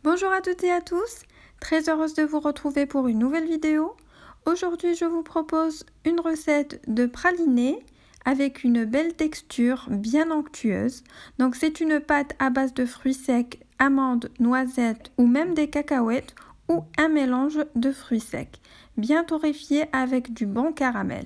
Bonjour à toutes et à tous, très heureuse de vous retrouver pour une nouvelle vidéo. Aujourd'hui, je vous propose une recette de praliné avec une belle texture bien onctueuse. Donc c'est une pâte à base de fruits secs, amandes, noisettes ou même des cacahuètes ou un mélange de fruits secs, bien torréfié avec du bon caramel.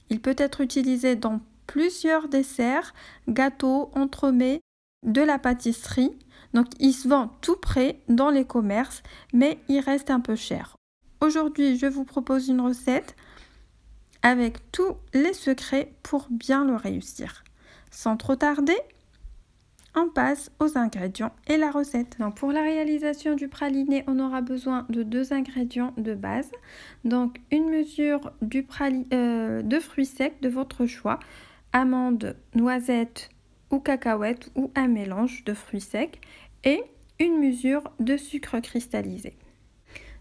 Il peut être utilisé dans plusieurs desserts, gâteaux, entremets, de la pâtisserie. Donc il se vend tout prêt dans les commerces, mais il reste un peu cher. Aujourd'hui, je vous propose une recette avec tous les secrets pour bien le réussir. Sans trop tarder, on passe aux ingrédients et la recette. Donc pour la réalisation du praliné, on aura besoin de 2 ingrédients de base. Donc une mesure de fruits secs de votre choix, amandes, noisettes ou cacahuètes ou un mélange de fruits secs et une mesure de sucre cristallisé.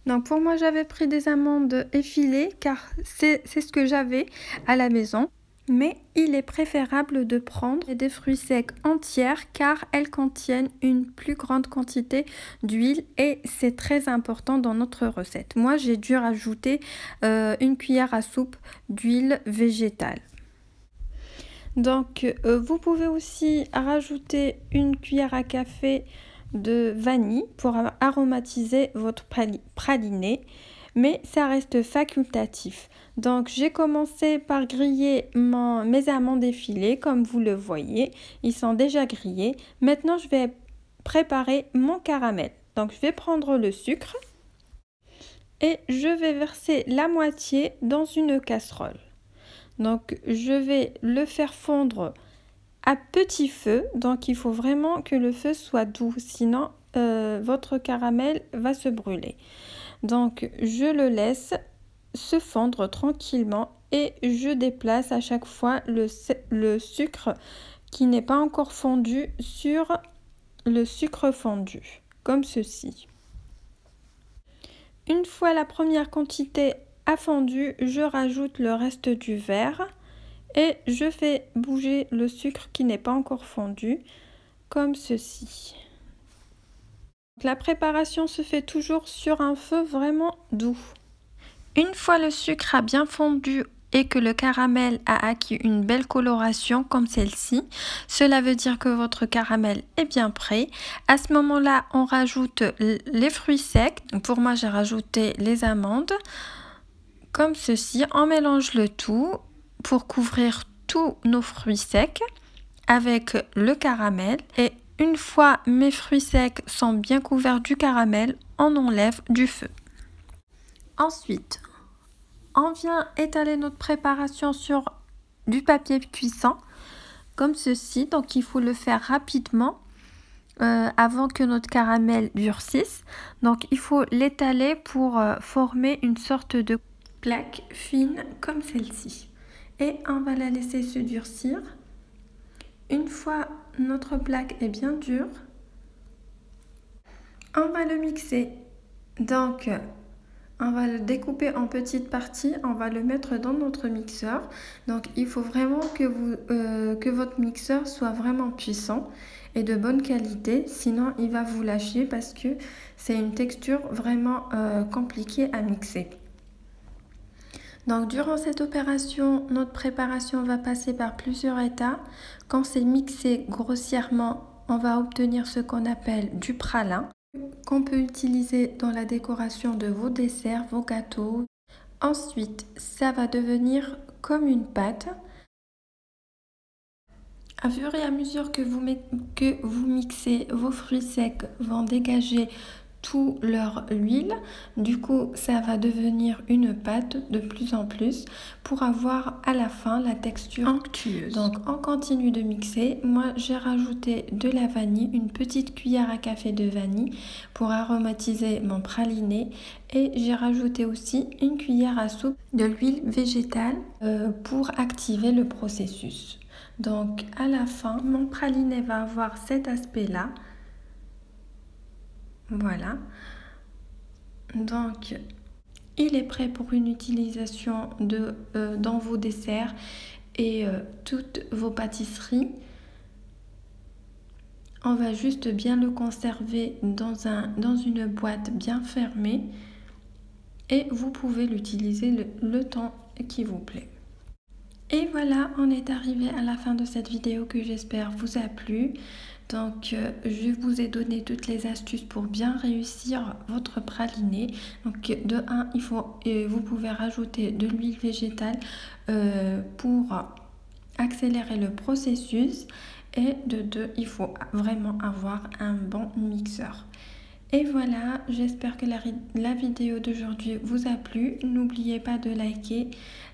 Donc pour moi, j'avais pris des amandes effilées car c'est ce que j'avais à la maison. Mais il est préférable de prendre des fruits secs entières car elles contiennent une plus grande quantité d'huile et c'est très important dans notre recette. Moi, j'ai dû rajouter une cuillère à soupe d'huile végétale. Donc, vous pouvez aussi rajouter une cuillère à café de vanille pour aromatiser votre praliné, mais ça reste facultatif. Donc, j'ai commencé par griller mes amandes effilées, comme vous le voyez. Ils sont déjà grillés. Maintenant, je vais préparer mon caramel. Donc, je vais prendre le sucre et je vais verser la moitié dans une casserole. Donc, je vais le faire fondre à petit feu. Donc, il faut vraiment que le feu soit doux, sinon votre caramel va se brûler. Donc, je le laisse se fondre tranquillement et je déplace à chaque fois le sucre qui n'est pas encore fondu sur le sucre fondu, comme ceci. Une fois la première quantité a fondu, je rajoute le reste du verre et je fais bouger le sucre qui n'est pas encore fondu, comme ceci. La préparation se fait toujours sur un feu vraiment doux. Une fois le sucre a bien fondu et que le caramel a acquis une belle coloration comme celle-ci, cela veut dire que votre caramel est bien prêt. À ce moment-là, on rajoute les fruits secs. Pour moi, j'ai rajouté les amandes comme ceci. On mélange le tout pour couvrir tous nos fruits secs avec le caramel. Et une fois mes fruits secs sont bien couverts du caramel, on enlève du feu. Ensuite, on vient étaler notre préparation sur du papier cuisson comme ceci. Donc il faut le faire rapidement avant que notre caramel durcisse. Donc il faut l'étaler pour former une sorte de plaque fine comme celle-ci. Et on va la laisser se durcir. Une fois notre plaque est bien dure, on va le mixer. Donc on va le découper en petites parties, on va le mettre dans notre mixeur. Donc il faut vraiment que votre mixeur soit vraiment puissant et de bonne qualité, sinon il va vous lâcher parce que c'est une texture vraiment compliquée à mixer. Donc durant cette opération, notre préparation va passer par plusieurs étapes. Quand c'est mixé grossièrement, on va obtenir ce qu'on appelle du pralin, qu'on peut utiliser dans la décoration de vos desserts, vos gâteaux. Ensuite, ça va devenir comme une pâte. À fur et à mesure que vous mixez, vos fruits secs vont dégager toute leur huile. Du coup, ça va devenir une pâte de plus en plus pour avoir à la fin la texture onctueuse. Donc, on continue de mixer. Moi, j'ai rajouté de la vanille, une petite cuillère à café de vanille pour aromatiser mon praliné. Et j'ai rajouté aussi une cuillère à soupe de l'huile végétale pour activer le processus. Donc, à la fin, mon praliné va avoir cet aspect-là. Voilà. Donc, il est prêt pour une utilisation dans vos desserts et toutes vos pâtisseries. On va juste bien le conserver dans une boîte bien fermée et vous pouvez l'utiliser le temps qui vous plaît. Et voilà, on est arrivé à la fin de cette vidéo que j'espère vous a plu. Donc, je vous ai donné toutes les astuces pour bien réussir votre praliné. Donc, de 1, vous pouvez rajouter de l'huile végétale pour accélérer le processus. Et de 2, il faut vraiment avoir un bon mixeur. Et voilà, j'espère que la vidéo d'aujourd'hui vous a plu. N'oubliez pas de liker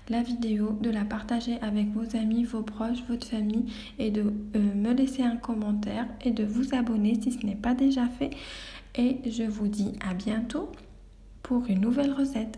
la vidéo, de la partager avec vos amis, vos proches, votre famille et de me laisser un commentaire et de vous abonner si ce n'est pas déjà fait. Et je vous dis à bientôt pour une nouvelle recette.